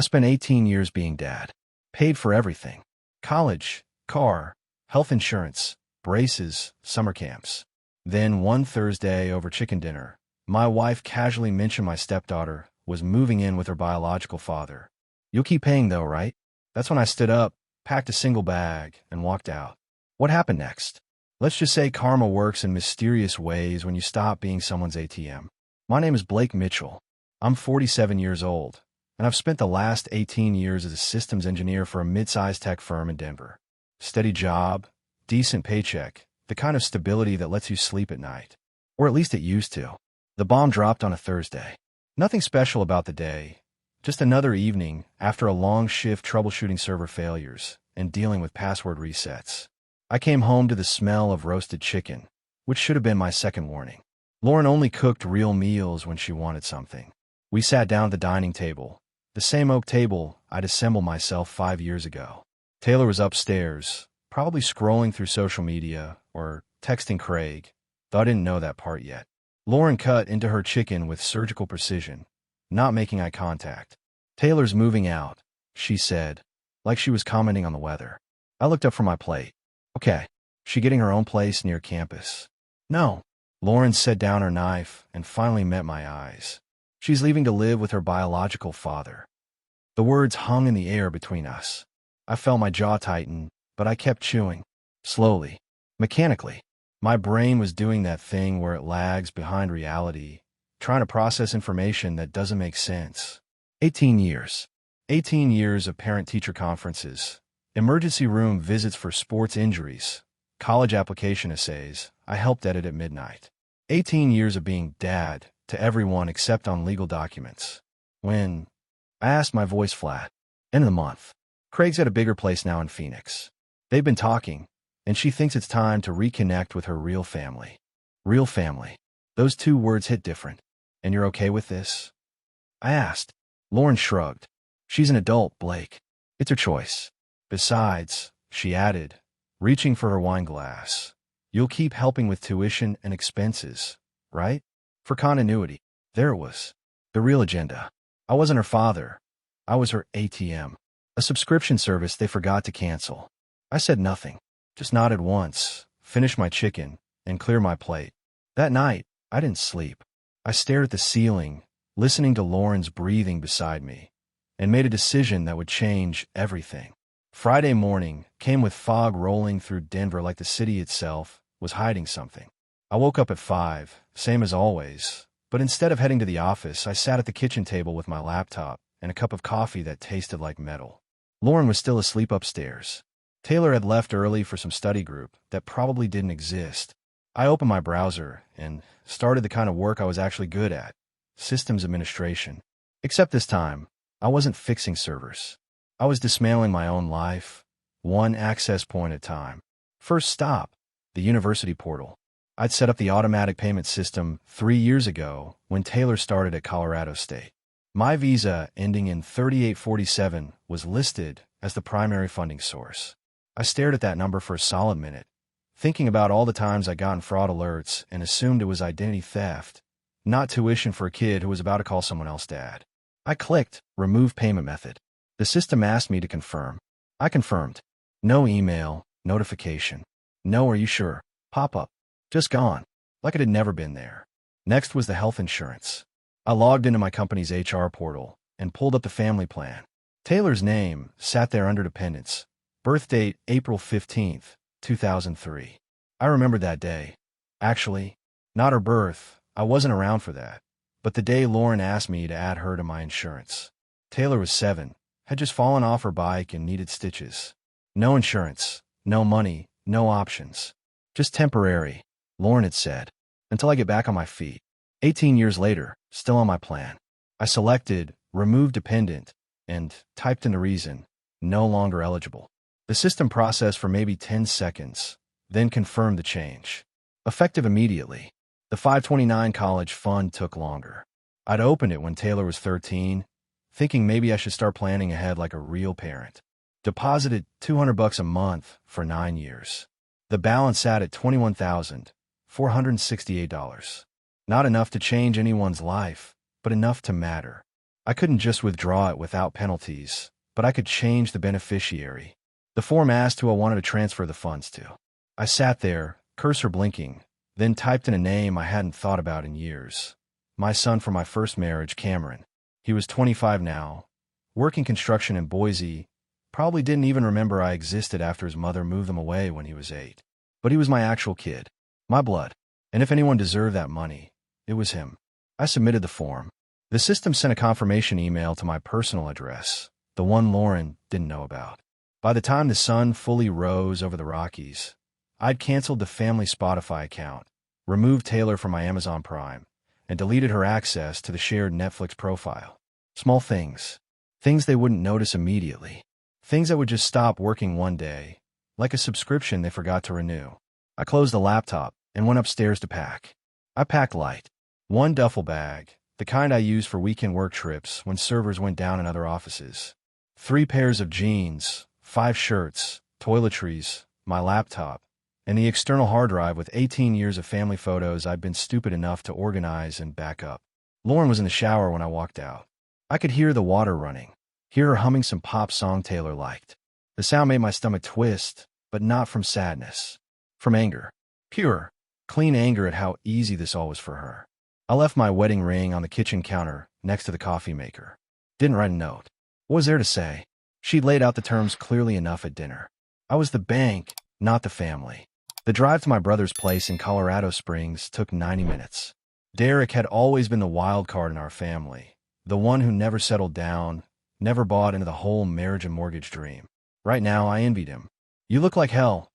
I spent 18 years being dad. Paid for everything. College, car, health insurance, braces, summer camps. Then one Thursday over chicken dinner, my wife casually mentioned my stepdaughter was moving in with her biological father. You'll keep paying though, right? That's when I stood up, packed a single bag, and walked out. What happened next? Let's just say karma works in mysterious ways when you stop being someone's ATM. My name is Blake Mitchell. I'm 47 years old, and I've spent the last 18 years as a systems engineer for a mid-sized tech firm in Denver. Steady job, decent paycheck, the kind of stability that lets you sleep at night. Or at least it used to. The bomb dropped on a Thursday. Nothing special about the day, just another evening after a long shift troubleshooting server failures and dealing with password resets. I came home to the smell of roasted chicken, which should have been my second warning. Lauren only cooked real meals when she wanted something. We sat down at the dining table, the same oak table I'd assembled myself 5 years ago. Taylor was upstairs, probably scrolling through social media or texting Craig, though I didn't know that part yet. Lauren cut into her chicken with surgical precision, not making eye contact. "Taylor's moving out," she said, like she was commenting on the weather. I looked up from my plate. "Okay, she getting her own place near campus?" "No." Lauren set down her knife and finally met my eyes. "She's leaving to live with her biological father." The words hung in the air between us. I felt my jaw tighten, but I kept chewing. Slowly, mechanically. My brain was doing that thing where it lags behind reality, trying to process information that doesn't make sense. 18 years. 18 years of parent-teacher conferences, emergency room visits for sports injuries, college application essays I helped edit at midnight. 18 years of being dad to everyone except on legal documents. When I asked, my voice flat. End of the month. Craig's at a bigger place now in Phoenix. They've been talking, and she thinks it's time to reconnect with her real family. Real family. Those two words hit different. "And you're okay with this?" I asked. Lauren shrugged. "She's an adult, Blake. It's her choice. Besides," she added, reaching for her wine glass, "you'll keep helping with tuition and expenses, right?" For continuity. There it was. The real agenda. I wasn't her father. I was her ATM. A subscription service they forgot to cancel. I said nothing. Just nodded once, finished my chicken, and cleared my plate. That night, I didn't sleep. I stared at the ceiling, listening to Lauren's breathing beside me, and made a decision that would change everything. Friday morning came with fog rolling through Denver like the city itself was hiding something. I woke up at 5, same as always, but instead of heading to the office, I sat at the kitchen table with my laptop and a cup of coffee that tasted like metal. Lauren was still asleep upstairs. Taylor had left early for some study group that probably didn't exist. I opened my browser and started the kind of work I was actually good at, systems administration. Except this time, I wasn't fixing servers. I was dismantling my own life, one access point at a time. First stop, the university portal. I'd set up the automatic payment system 3 years ago when Taylor started at Colorado State. My visa, ending in 3847, was listed as the primary funding source. I stared at that number for a solid minute, thinking about all the times I'd gotten fraud alerts and assumed it was identity theft, not tuition for a kid who was about to call someone else dad. I clicked Remove Payment Method. The system asked me to confirm. I confirmed. No email, notification. No, "Are you sure?" pop-up. Just gone, like it had never been there. Next was the health insurance. I logged into my company's HR portal and pulled up the family plan. Taylor's name sat there under dependents. Birth date April 15th, 2003. I remembered that day. Actually, not her birth. I wasn't around for that. But the day Lauren asked me to add her to my insurance. Taylor was 7, had just fallen off her bike and needed stitches. No insurance, no money, no options. Just temporary, Lauren had said, until I get back on my feet. 18 years later, still on my plan. I selected Remove Dependent and typed in the reason, no longer eligible. The system processed for maybe 10 seconds, then confirmed the change. Effective immediately. The 529 college fund took longer. I'd opened it when Taylor was 13, thinking maybe I should start planning ahead like a real parent. Deposited $200 a month for 9 years. The balance sat at $21,468. Not enough to change anyone's life, but enough to matter. I couldn't just withdraw it without penalties, but I could change the beneficiary. The form asked who I wanted to transfer the funds to. I sat there, cursor blinking, then typed in a name I hadn't thought about in years. My son from my first marriage, Cameron. He was 25 now, working construction in Boise, probably didn't even remember I existed after his mother moved him away when he was 8. But he was my actual kid, my blood. And if anyone deserved that money, it was him. I submitted the form. The system sent a confirmation email to my personal address, the one Lauren didn't know about. By the time the sun fully rose over the Rockies, I'd canceled the family Spotify account, removed Taylor from my Amazon Prime, and deleted her access to the shared Netflix profile. Small things. Things they wouldn't notice immediately. Things that would just stop working one day, like a subscription they forgot to renew. I closed the laptop and went upstairs to pack. I packed light. One duffel bag, the kind I used for weekend work trips when servers went down in other offices. 3 pairs of jeans, 5 shirts, toiletries, my laptop, and the external hard drive with 18 years of family photos I'd been stupid enough to organize and back up. Lauren was in the shower when I walked out. I could hear the water running, hear her humming some pop song Taylor liked. The sound made my stomach twist, but not from sadness. From anger. Pure, clean anger at how easy this all was for her. I left my wedding ring on the kitchen counter next to the coffee maker. Didn't write a note. What was there to say? She'd laid out the terms clearly enough at dinner. I was the bank, not the family. The drive to my brother's place in Colorado Springs took 90 minutes. Derek had always been the wild card in our family, the one who never settled down, never bought into the whole marriage and mortgage dream. Right now, I envied him. "You look like hell,"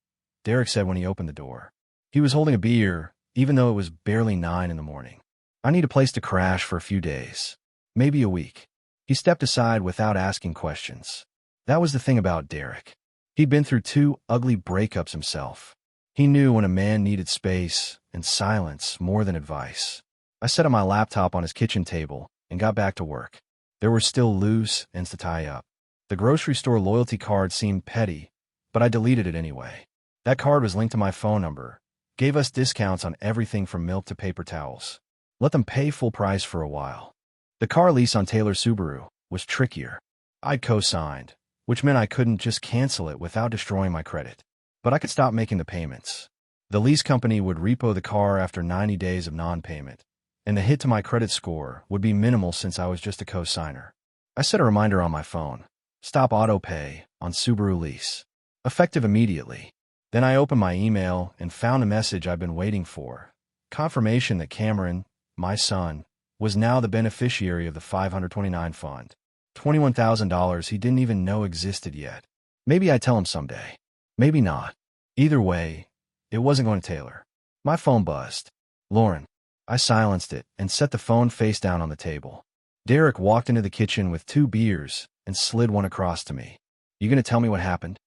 Derek said when he opened the door. He was holding a beer, even though it was barely 9 in the morning. "I need a place to crash for a few days. Maybe a week." He stepped aside without asking questions. That was the thing about Derek. He'd been through 2 ugly breakups himself. He knew when a man needed space and silence more than advice. I set up my laptop on his kitchen table and got back to work. There were still loose ends to tie up. The grocery store loyalty card seemed petty, but I deleted it anyway. That card was linked to my phone number, gave us discounts on everything from milk to paper towels. Let them pay full price for a while. The car lease on Taylor's Subaru was trickier. I'd co-signed, which meant I couldn't just cancel it without destroying my credit. But I could stop making the payments. The lease company would repo the car after 90 days of non-payment, and the hit to my credit score would be minimal since I was just a co-signer. I set a reminder on my phone. Stop auto pay on Subaru lease. Effective immediately. Then I opened my email and found a message I've been waiting for. Confirmation that Cameron, my son, was now the beneficiary of the 529 fund. $21,000 he didn't even know existed yet. Maybe I'd tell him someday. Maybe not. Either way, it wasn't going to Taylor. My phone buzzed. Lauren. I silenced it and set the phone face down on the table. Derek walked into the kitchen with 2 beers and slid one across to me. "You gonna tell me what happened?"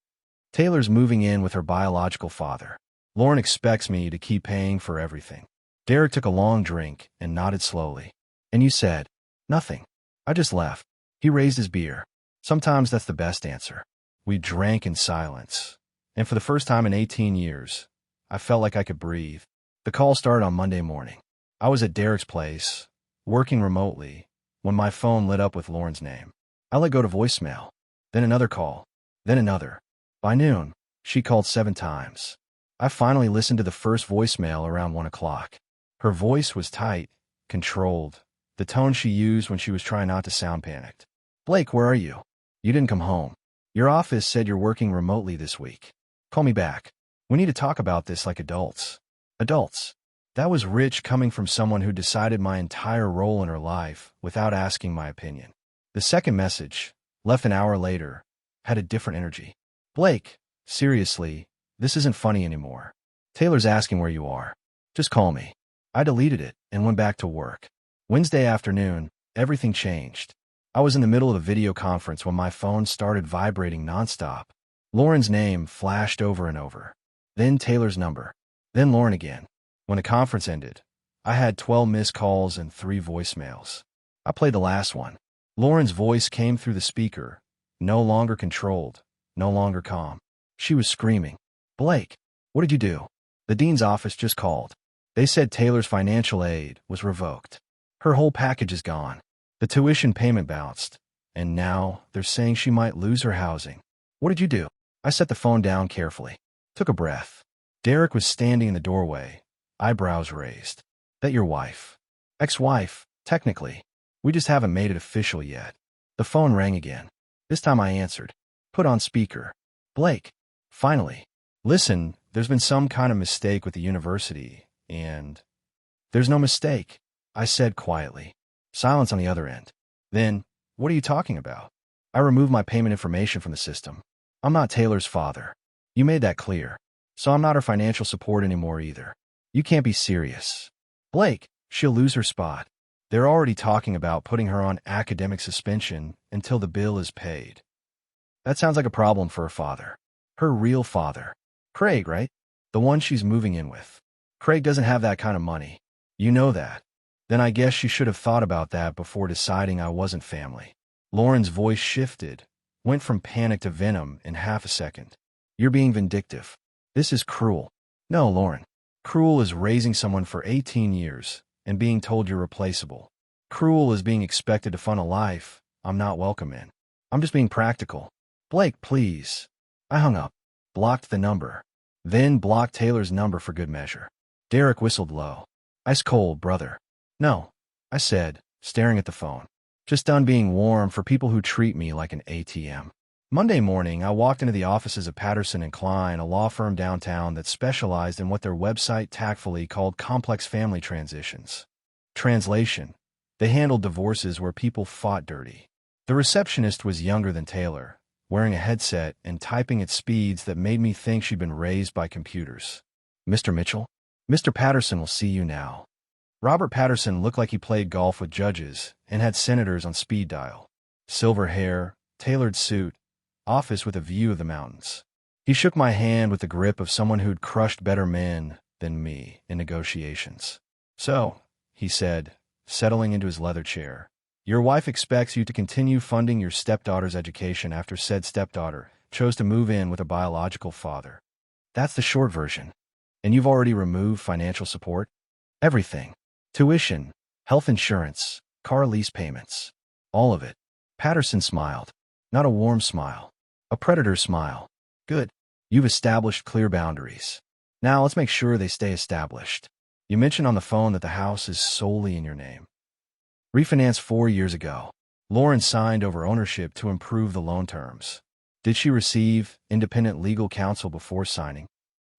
"Taylor's moving in with her biological father. Lauren expects me to keep paying for everything." Derek took a long drink and nodded slowly. "And you said?" "Nothing. I just left." He raised his beer. Sometimes that's the best answer. We drank in silence. And for the first time in 18 years, I felt like I could breathe. The call started on Monday morning. I was at Derek's place, working remotely, when my phone lit up with Lauren's name. I let go to voicemail. Then another call. Then another. By noon, she called 7 times. I finally listened to the first voicemail around 1 o'clock. Her voice was tight, controlled, the tone she used when she was trying not to sound panicked. "Blake, where are you? You didn't come home. Your office said you're working remotely this week. Call me back. We need to talk about this like adults." Adults. That was rich coming from someone who decided my entire role in her life without asking my opinion. The second message, left an hour later, had a different energy. "Blake, seriously, this isn't funny anymore. Taylor's asking where you are. Just call me." I deleted it and went back to work. Wednesday afternoon, everything changed. I was in the middle of a video conference when my phone started vibrating nonstop. Lauren's name flashed over and over. Then Taylor's number. Then Lauren again. When the conference ended, I had 12 missed calls and 3 voicemails. I played the last one. Lauren's voice came through the speaker, no longer controlled, no longer calm. She was screaming. "Blake, what did you do? The dean's office just called. They said Taylor's financial aid was revoked. Her whole package is gone. The tuition payment bounced, and now they're saying she might lose her housing. What did you do? I set the phone down carefully. Took a breath. Derek was standing in the doorway, eyebrows raised. That your wife? Ex-wife, technically. We just haven't made it official yet. The phone rang again. This time I answered. Put on speaker. Blake. Finally. Listen, there's been some kind of mistake with the university, and... There's no mistake, I said quietly. Silence on the other end. Then, what are you talking about? I removed my payment information from the system. I'm not Taylor's father. You made that clear. So I'm not her financial support anymore either. You can't be serious. Blake, she'll lose her spot. They're already talking about putting her on academic suspension until the bill is paid. That sounds like a problem for her father. Her real father. Craig, right? The one she's moving in with. Craig doesn't have that kind of money. You know that. Then I guess she should have thought about that before deciding I wasn't family. Lauren's voice shifted, went from panic to venom in half a second. You're being vindictive. This is cruel. No, Lauren. Cruel is raising someone for 18 years and being told you're replaceable. Cruel is being expected to fund a life I'm not welcome in. I'm just being practical. Blake, please. I hung up, blocked the number, then blocked Taylor's number for good measure. Derek whistled low. Ice cold, brother. No, I said, staring at the phone. Just done being warm for people who treat me like an ATM. Monday morning, I walked into the offices of Patterson & Klein, a law firm downtown that specialized in what their website tactfully called complex family transitions. Translation: they handled divorces where people fought dirty. The receptionist was younger than Taylor, wearing a headset and typing at speeds that made me think she'd been raised by computers. Mr. Mitchell? Mr. Patterson will see you now. Robert Patterson looked like he played golf with judges and had senators on speed dial. Silver hair, tailored suit, office with a view of the mountains. He shook my hand with the grip of someone who'd crushed better men than me in negotiations. So, he said, settling into his leather chair, your wife expects you to continue funding your stepdaughter's education after said stepdaughter chose to move in with a biological father. That's the short version. And you've already removed financial support? Everything. Tuition, health insurance, car lease payments. All of it. Patterson smiled. Not a warm smile. A predator's smile. Good. You've established clear boundaries. Now let's make sure they stay established. You mentioned on the phone that the house is solely in your name. Refinanced 4 years ago. Lauren signed over ownership to improve the loan terms. Did she receive independent legal counsel before signing?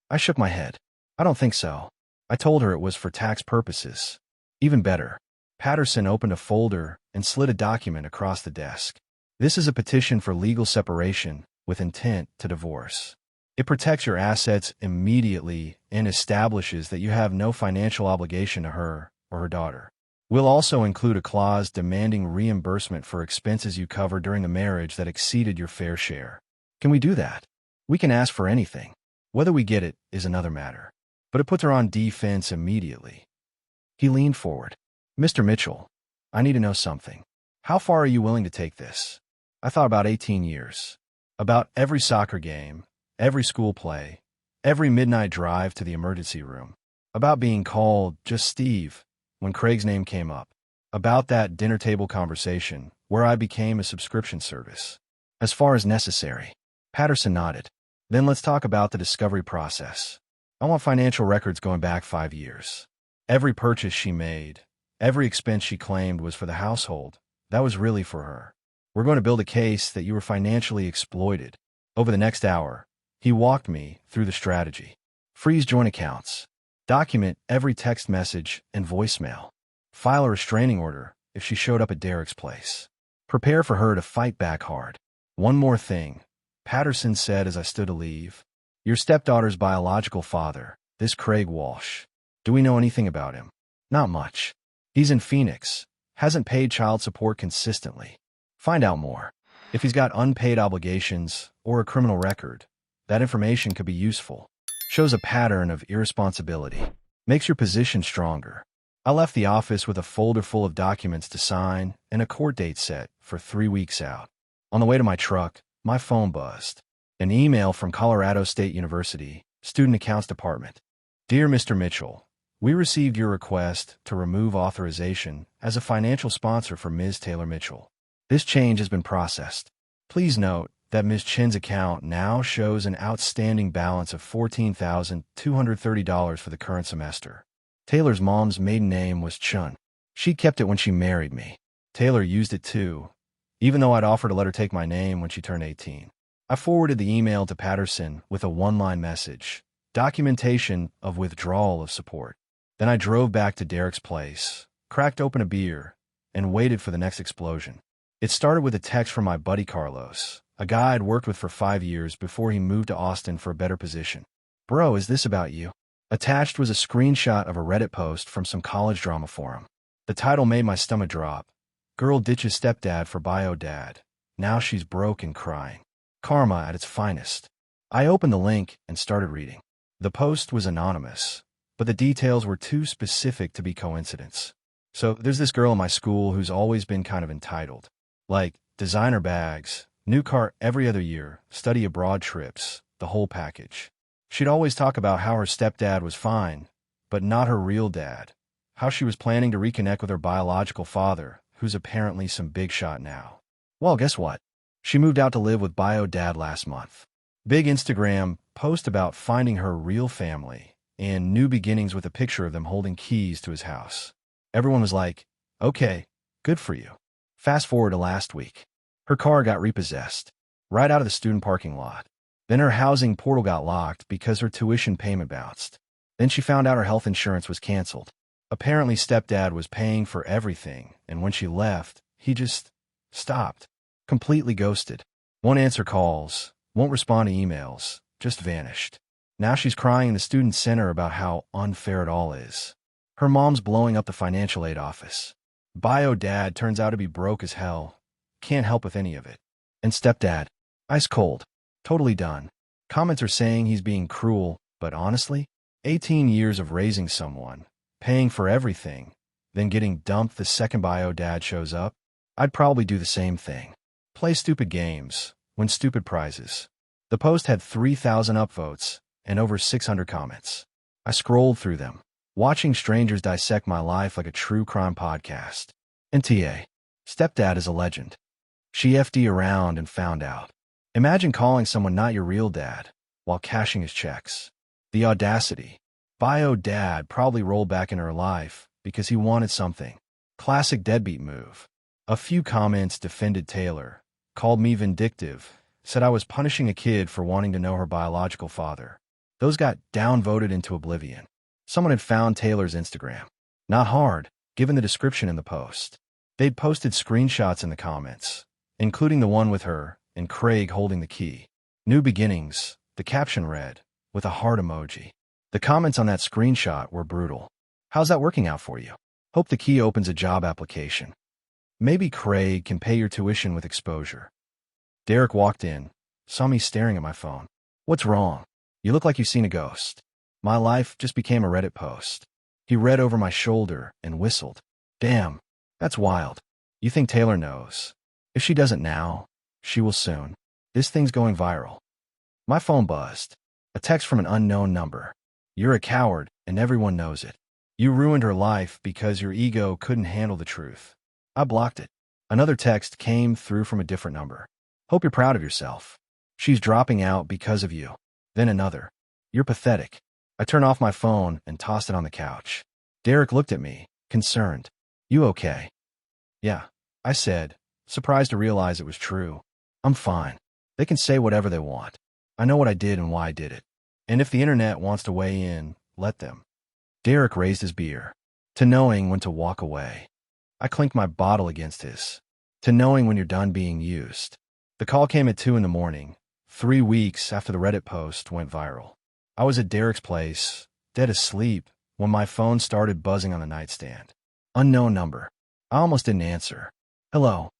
I shook my head. I don't think so. I told her it was for tax purposes. Even better. Patterson opened a folder and slid a document across the desk. This is a petition for legal separation with intent to divorce. It protects your assets immediately and establishes that you have no financial obligation to her or her daughter. We'll also include a clause demanding reimbursement for expenses you covered during the marriage that exceeded your fair share. Can we do that? We can ask for anything. Whether we get it is another matter. But it puts her on defense immediately. He leaned forward. Mr. Mitchell, I need to know something. How far are you willing to take this? I thought about 18 years. About every soccer game, every school play, every midnight drive to the emergency room. About being called just Steve when Craig's name came up. About that dinner table conversation where I became a subscription service. As far as necessary. Patterson nodded. Then let's talk about the discovery process. I want financial records going back 5 years. Every purchase she made, every expense she claimed was for the household, that was really for her. We're going to build a case that you were financially exploited. Over the next hour, he walked me through the strategy. Freeze joint accounts. Document every text message and voicemail. File a restraining order if she showed up at Derek's place. Prepare for her to fight back hard. One more thing, Patterson said as I stood to leave. Your stepdaughter's biological father, this Craig Walsh. Do we know anything about him? Not much. He's in Phoenix, hasn't paid child support consistently. Find out more. If he's got unpaid obligations or a criminal record, that information could be useful. Shows a pattern of irresponsibility. Makes your position stronger. I left the office with a folder full of documents to sign and a court date set for 3 weeks out. On the way to my truck, my phone buzzed. An email from Colorado State University, Student Accounts Department. Dear Mr. Mitchell, We received your request to remove authorization as a financial sponsor for Ms. Taylor Mitchell. This change has been processed. Please note that Ms. Chin's account now shows an outstanding balance of $14,230 for the current semester. Taylor's mom's maiden name was Chun. She kept it when she married me. Taylor used it too, even though I'd offered to let her take my name when she turned 18. I forwarded the email to Patterson with a one-line message, documentation of withdrawal of support. Then I drove back to Derek's place, cracked open a beer, and waited for the next explosion. It started with a text from my buddy Carlos, a guy I'd worked with for 5 years before he moved to Austin for a better position. "Bro, is this about you?" Attached was a screenshot of a Reddit post from some college drama forum. The title made my stomach drop. "Girl ditches stepdad for bio dad. Now she's broke and crying. Karma at its finest." I opened the link and started reading. The post was anonymous, but the details were too specific to be coincidence. So there's this girl in my school who's always been kind of entitled. Like, designer bags, new car every other year, study abroad trips, the whole package. She'd always talk about how her stepdad was fine, but not her real dad. How she was planning to reconnect with her biological father, who's apparently some big shot now. Well, guess what? She moved out to live with bio dad last month. Big Instagram post about finding her real family and new beginnings with a picture of them holding keys to his house. Everyone was like, okay, good for you. Fast forward to last week. Her car got repossessed, right out of the student parking lot. Then her housing portal got locked because her tuition payment bounced. Then she found out her health insurance was canceled. Apparently stepdad was paying for everything, and when she left, he just stopped. Completely ghosted. Won't answer calls, won't respond to emails, just vanished. Now she's crying in the student center about how unfair it all is. Her mom's blowing up the financial aid office. Bio dad turns out to be broke as hell. Can't help with any of it. And stepdad, ice cold. Totally done. Comments are saying he's being cruel, but honestly, 18 years of raising someone, paying for everything, then getting dumped the second bio dad shows up, I'd probably do the same thing. Play stupid games, win stupid prizes. The post had 3,000 upvotes and over 600 comments. I scrolled through them, watching strangers dissect my life like a true crime podcast. NTA. Stepdad is a legend. She FD around and found out. Imagine calling someone not your real dad while cashing his checks. The audacity. Bio dad probably rolled back into her life because he wanted something. Classic deadbeat move. A few comments defended Taylor, called me vindictive, said I was punishing a kid for wanting to know her biological father. Those got downvoted into oblivion. Someone had found Taylor's Instagram. Not hard, given the description in the post. They'd posted screenshots in the comments, including the one with her and Craig holding the key. New beginnings, the caption read, with a heart emoji. The comments on that screenshot were brutal. How's that working out for you? Hope the key opens a job application. Maybe Craig can pay your tuition with exposure. Derek walked in, saw me staring at my phone. What's wrong? You look like you've seen a ghost. My life just became a Reddit post. He read over my shoulder and whistled. Damn, that's wild. You think Taylor knows? If she doesn't now, she will soon. This thing's going viral. My phone buzzed. A text from an unknown number. You're a coward, and everyone knows it. You ruined her life because your ego couldn't handle the truth. I blocked it. Another text came through from a different number. Hope you're proud of yourself. She's dropping out because of you. Then another. You're pathetic. I turned off my phone and tossed it on the couch. Derek looked at me, concerned. You okay? Yeah, I said, surprised to realize it was true. I'm fine. They can say whatever they want. I know what I did and why I did it. And if the internet wants to weigh in, let them. Derek raised his beer. To knowing when to walk away. I clinked my bottle against his. To knowing when you're done being used. The call came at 2 a.m, 3 weeks after the Reddit post went viral. I was at Derek's place, dead asleep, when my phone started buzzing on the nightstand. Unknown number. I almost didn't answer. Hello,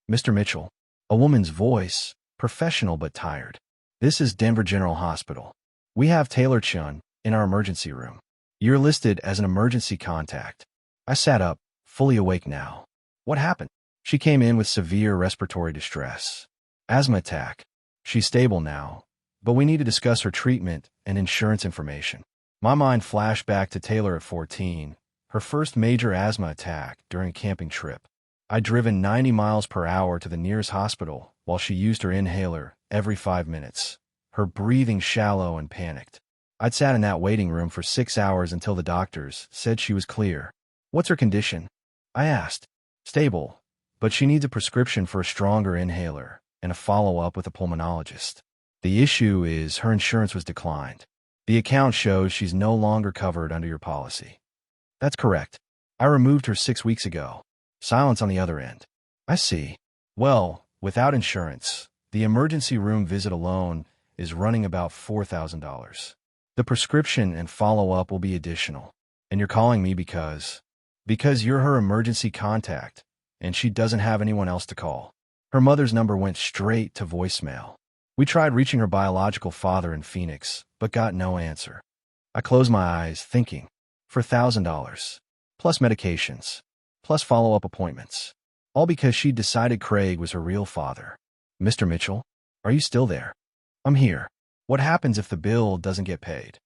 Mr. Mitchell. A woman's voice, professional but tired. This is Denver General Hospital. We have Taylor Chun in our emergency room. You're listed as an emergency contact. I sat up, fully awake now. What happened? She came in with severe respiratory distress. Asthma attack. She's stable now, but we need to discuss her treatment and insurance information. My mind flashed back to Taylor at 14, her first major asthma attack during a camping trip. I'd driven 90 miles per hour to the nearest hospital while she used her inhaler every 5 minutes, her breathing shallow and panicked. I'd sat in that waiting room for 6 hours until the doctors said she was clear. "What's her condition?" I asked. "Stable, but she needs a prescription for a stronger inhaler and a follow-up with a pulmonologist. The issue is her insurance was declined. The account shows she's no longer covered under your policy." "That's correct. I removed her 6 weeks ago." Silence on the other end. "I see. Well, without insurance, the emergency room visit alone is running about $4,000. The prescription and follow-up will be additional. And you're calling me because you're her emergency contact, and she doesn't have anyone else to call." Her mother's number went straight to voicemail. We tried reaching her biological father in Phoenix, but got no answer. I closed my eyes, thinking, for $1,000, plus medications, plus follow-up appointments, all because she'd decided Craig was her real father. "Mr. Mitchell, are you still there?" "I'm here. What happens if the bill doesn't get paid?"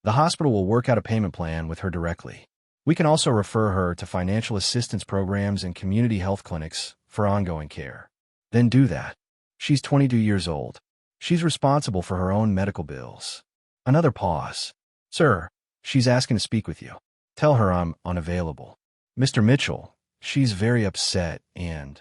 "The hospital will work out a payment plan with her directly. We can also refer her to financial assistance programs and community health clinics for ongoing care." "Then do that. She's 22 years old. She's responsible for her own medical bills." Another pause. "Sir, she's asking to speak with you. Tell her I'm unavailable." "Mr. Mitchell, she's very upset and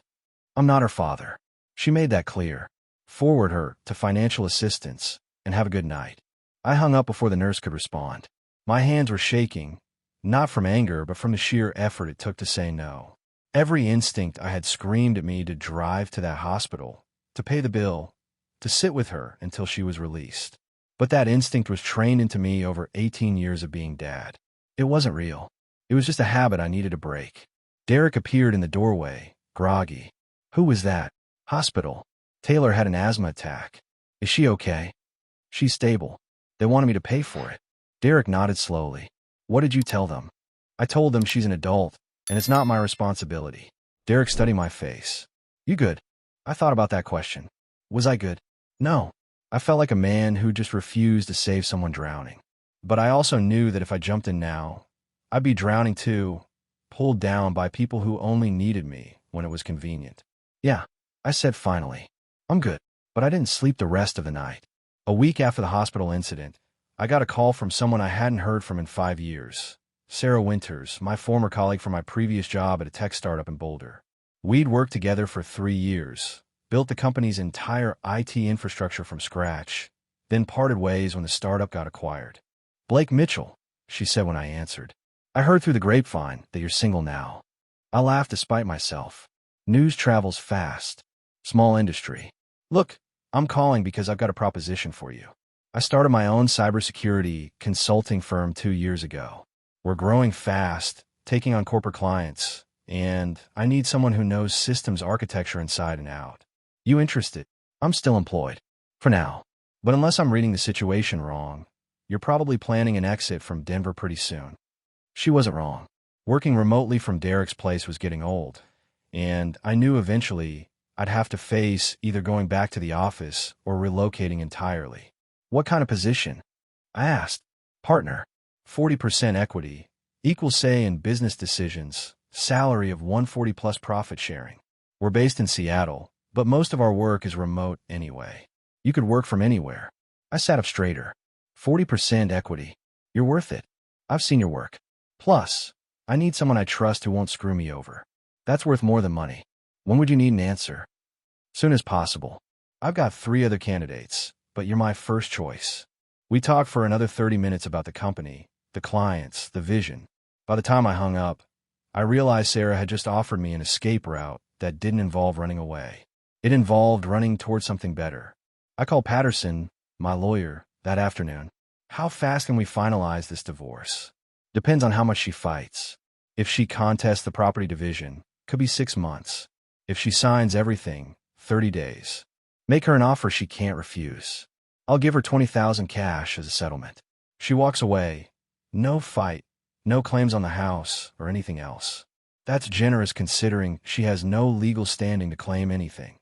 I'm not her father. She made that clear. Forward her to financial assistance and have a good night." I hung up before the nurse could respond. My hands were shaking, not from anger, but from the sheer effort it took to say no. Every instinct I had screamed at me to drive to that hospital, to pay the bill, to sit with her until she was released. But that instinct was trained into me over 18 years of being dad. It wasn't real. It was just a habit I needed to break. Derek appeared in the doorway, groggy. "Who was that?" "Hospital. Taylor had an asthma attack." "Is she okay?" "She's stable. They wanted me to pay for it." Derek nodded slowly. "What did you tell them?" "I told them she's an adult, and it's not my responsibility." Derek studied my face. "You good?" I thought about that question. Was I good? No. I felt like a man who just refused to save someone drowning. But I also knew that if I jumped in now, I'd be drowning too, pulled down by people who only needed me when it was convenient. "Yeah," I said finally. "I'm good." But I didn't sleep the rest of the night. A week after the hospital incident, I got a call from someone I hadn't heard from in 5 years. Sarah Winters, my former colleague from my previous job at a tech startup in Boulder. We'd worked together for 3 years, built the company's entire IT infrastructure from scratch, then parted ways when the startup got acquired. "Blake Mitchell," she said when I answered. "I heard through the grapevine that you're single now." I laughed despite myself. News travels fast. Small industry. "Look, I'm calling because I've got a proposition for you. I started my own cybersecurity consulting firm 2 years ago. We're growing fast, taking on corporate clients, and I need someone who knows systems architecture inside and out. You interested?" "I'm still employed. For now. But unless I'm reading the situation wrong, you're probably planning an exit from Denver pretty soon." She wasn't wrong. Working remotely from Derek's place was getting old, and I knew eventually I'd have to face either going back to the office or relocating entirely. "What kind of position?" I asked. "Partner. 40% equity. Equal say in business decisions. Salary of 140 plus profit sharing. We're based in Seattle, but most of our work is remote anyway. You could work from anywhere." I sat up straighter. 40% equity. You're worth it. I've seen your work. Plus, I need someone I trust who won't screw me over. That's worth more than money. When would you need an answer?" "Soon as possible. I've got 3 other candidates, but you're my first choice." We talked for another 30 minutes about the company, the clients, the vision. By the time I hung up, I realized Sarah had just offered me an escape route that didn't involve running away. It involved running towards something better. I called Patterson, my lawyer, that afternoon. "How fast can we finalize this divorce?" "Depends on how much she fights. If she contests the property division, could be 6 months. If she signs everything, 30 days. Make her an offer she can't refuse. I'll give her $20,000 cash as a settlement. She walks away. No fight, no claims on the house or anything else. That's generous considering she has no legal standing to claim anything.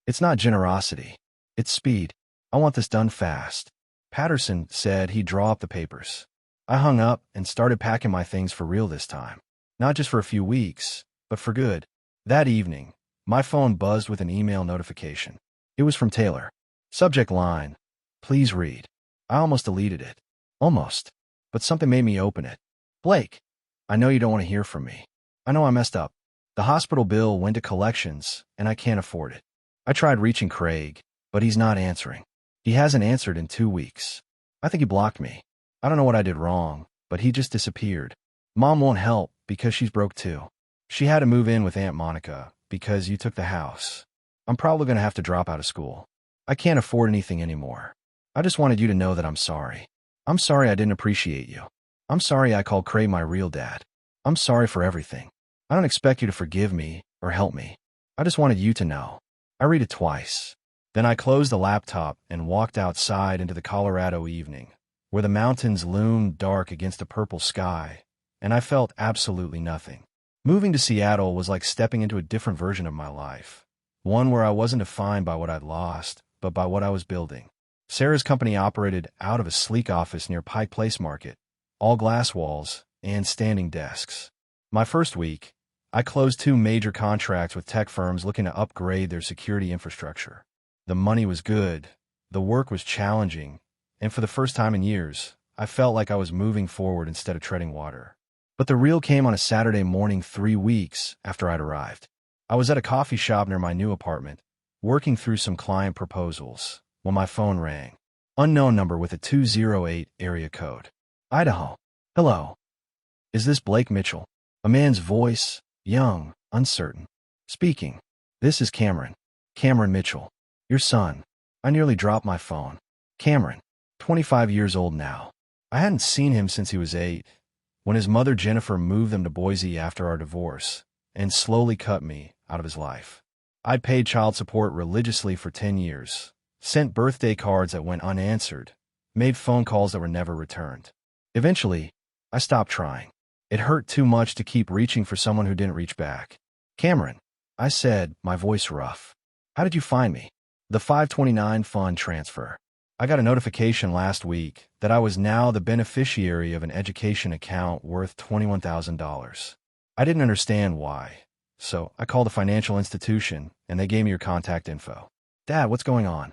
It's not generosity. It's speed. I want this done fast." Patterson said he'd draw up the papers. I hung up and started packing my things for real this time. Not just for a few weeks, but for good. That evening, my phone buzzed with an email notification. It was from Taylor. Subject line, "Please read." I almost deleted it. Almost. But something made me open it. "Blake, I know you don't want to hear from me. I know I messed up. The hospital bill went to collections, and I can't afford it. I tried reaching Craig, but he's not answering. He hasn't answered in 2 weeks. I think he blocked me. I don't know what I did wrong, but he just disappeared. Mom won't help because she's broke too. She had to move in with Aunt Monica because you took the house. I'm probably going to have to drop out of school. I can't afford anything anymore. I just wanted you to know that I'm sorry. I'm sorry I didn't appreciate you. I'm sorry I called Craig my real dad. I'm sorry for everything. I don't expect you to forgive me or help me. I just wanted you to know." I read it twice. Then I closed the laptop and walked outside into the Colorado evening, where the mountains loomed dark against a purple sky, and I felt absolutely nothing. Moving to Seattle was like stepping into a different version of my life, one where I wasn't defined by what I'd lost, but by what I was building. Sarah's company operated out of a sleek office near Pike Place Market, all glass walls and standing desks. My first week, I closed 2 major contracts with tech firms looking to upgrade their security infrastructure. The money was good, the work was challenging, and for the first time in years, I felt like I was moving forward instead of treading water. But the real came on a Saturday morning 3 weeks after I'd arrived. I was at a coffee shop near my new apartment, working through some client proposals, when my phone rang. Unknown number with a 208 area code. Idaho. "Hello. Is this Blake Mitchell?" A man's voice, young, uncertain. Speaking. "This is Cameron. Cameron Mitchell. Your son." I nearly dropped my phone. Cameron. 25 years old now. I hadn't seen him since he was 8, when his mother Jennifer moved them to Boise after our divorce, and slowly cut me out of his life. I'd paid child support religiously for 10 years, sent birthday cards that went unanswered, made phone calls that were never returned. Eventually, I stopped trying. It hurt too much to keep reaching for someone who didn't reach back. "Cameron," I said, my voice rough. "How did you find me?" "The 529 fund transfer. I got a notification last week that I was now the beneficiary of an education account worth $21,000. I didn't understand why, so I called a financial institution, and they gave me your contact info." "Dad, what's going on?"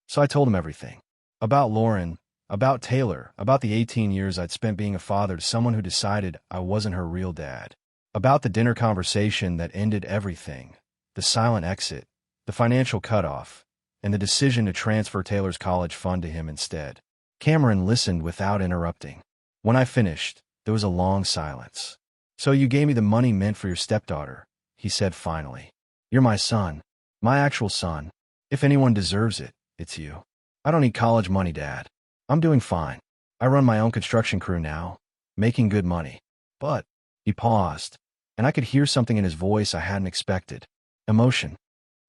So I told him everything. About Lauren, about Taylor, about the 18 years I'd spent being a father to someone who decided I wasn't her real dad. About the dinner conversation that ended everything, the silent exit, the financial cutoff, and the decision to transfer Taylor's college fund to him instead. Cameron listened without interrupting. When I finished, there was a long silence. "So you gave me the money meant for your stepdaughter," he said finally. "You're my son. My actual son. If anyone deserves it, it's you. I don't need college money, Dad. I'm doing fine. I run my own construction crew now, making good money." But he paused, and I could hear something in his voice I hadn't expected. Emotion.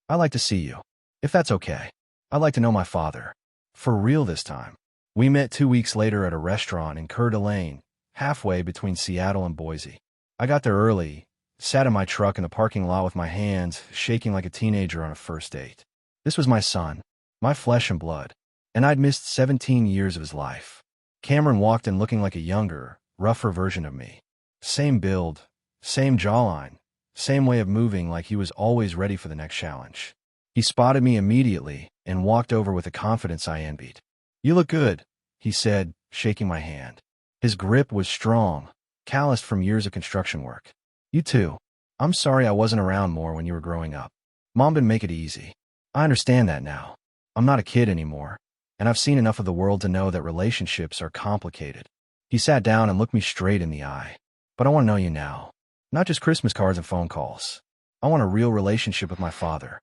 "I'd like to see you. If that's okay. I'd like to know my father. For real this time." We met 2 weeks later at a restaurant in Coeur d'Alene, halfway between Seattle and Boise. I got there early, sat in my truck in the parking lot with my hands shaking like a teenager on a first date. This was my son, my flesh and blood, and I'd missed 17 years of his life. Cameron walked in looking like a younger, rougher version of me. Same build, same jawline, same way of moving, like he was always ready for the next challenge. He spotted me immediately and walked over with a confidence I envied. "You look good," he said, shaking my hand. His grip was strong, calloused from years of construction work. "You too. I'm sorry I wasn't around more when you were growing up. Mom didn't make it easy. I understand that now. I'm not a kid anymore, and I've seen enough of the world to know that relationships are complicated." He sat down and looked me straight in the eye. "But I want to know you now. Not just Christmas cards and phone calls. I want a real relationship with my father."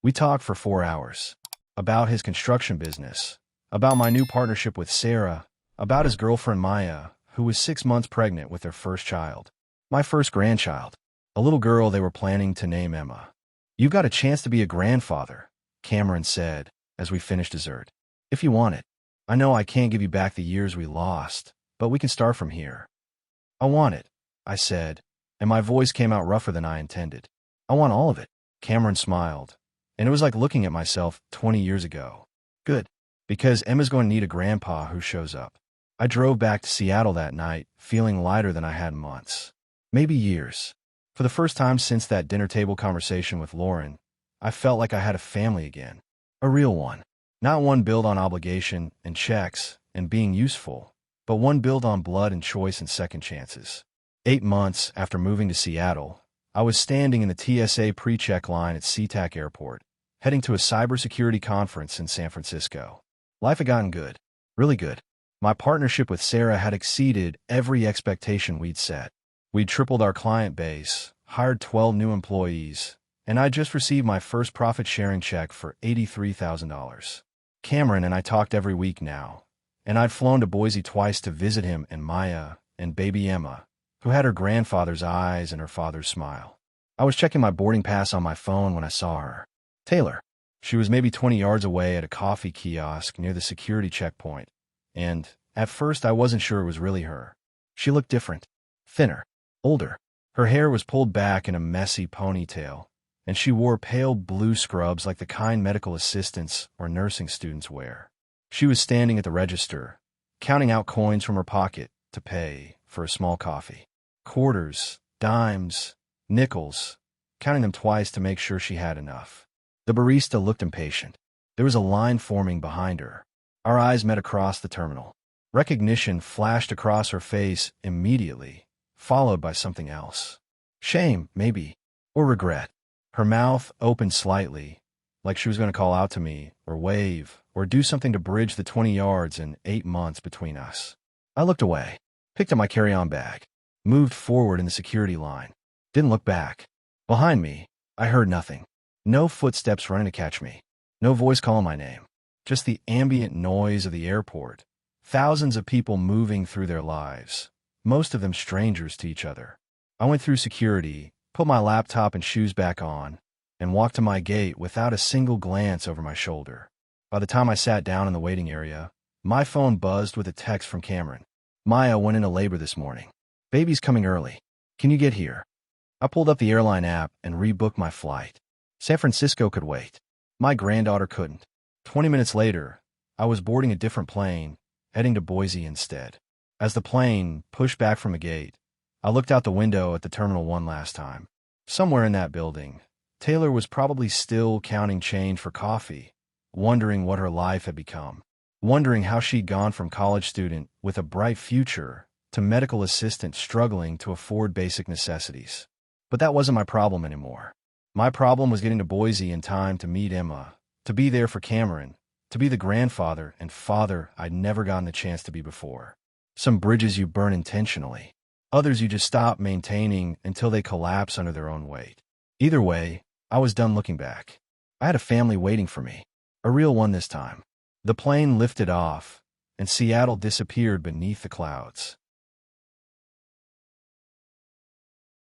We talked for 4 hours. About his construction business, about my new partnership with Sarah, about his girlfriend Maya, who was 6 months pregnant with their first child. My first grandchild. A little girl they were planning to name Emma. "You've got a chance to be a grandfather," Cameron said, as we finished dessert. "If you want it. I know I can't give you back the years we lost, but we can start from here." "I want it," I said, and my voice came out rougher than I intended. "I want all of it." Cameron smiled, and it was like looking at myself 20 years ago. "Good, because Emma's going to need a grandpa who shows up." I drove back to Seattle that night, feeling lighter than I had in months. Maybe years. For the first time since that dinner table conversation with Lauren, I felt like I had a family again. A real one. Not one built on obligation and checks and being useful, but one built on blood and choice and second chances. 8 months after moving to Seattle, I was standing in the TSA pre-check line at SeaTac Airport, heading to a cybersecurity conference in San Francisco. Life had gotten good. Really good. My partnership with Sarah had exceeded every expectation we'd set. We'd tripled our client base, hired 12 new employees, and I'd just received my first profit-sharing check for $83,000. Cameron and I talked every week now, and I'd flown to Boise twice to visit him and Maya and baby Emma, who had her grandfather's eyes and her father's smile. I was checking my boarding pass on my phone when I saw her. Taylor. She was maybe 20 yards away at a coffee kiosk near the security checkpoint, and, at first, I wasn't sure it was really her. She looked different. Thinner. Older. Her hair was pulled back in a messy ponytail, and she wore pale blue scrubs like the kind medical assistants or nursing students wear. She was standing at the register, counting out coins from her pocket to pay for a small coffee. Quarters, dimes, nickels, counting them twice to make sure she had enough. The barista looked impatient. There was a line forming behind her. Our eyes met across the terminal. Recognition flashed across her face immediately, followed by something else. Shame, maybe, or regret. Her mouth opened slightly, like she was going to call out to me, or wave, or do something to bridge the 20 yards and 8 months between us. I looked away, picked up my carry-on bag, moved forward in the security line, didn't look back. Behind me, I heard nothing. No footsteps running to catch me. No voice calling my name. Just the ambient noise of the airport. Thousands of people moving through their lives, most of them strangers to each other. I went through security, put my laptop and shoes back on, and walked to my gate without a single glance over my shoulder. By the time I sat down in the waiting area, my phone buzzed with a text from Cameron. Maya went into labor this morning. Baby's coming early. Can you get here? I pulled up the airline app and rebooked my flight. San Francisco could wait. My granddaughter couldn't. 20 minutes later, I was boarding a different plane, heading to Boise instead. As the plane pushed back from a gate, I looked out the window at the terminal one last time. Somewhere in that building, Taylor was probably still counting change for coffee, wondering what her life had become, wondering how she'd gone from college student with a bright future to medical assistant struggling to afford basic necessities. But that wasn't my problem anymore. My problem was getting to Boise in time to meet Emma, to be there for Cameron, to be the grandfather and father I'd never gotten the chance to be before. Some bridges you burn intentionally. Others you just stop maintaining until they collapse under their own weight. Either way, I was done looking back. I had a family waiting for me. A real one this time. The plane lifted off, and Seattle disappeared beneath the clouds.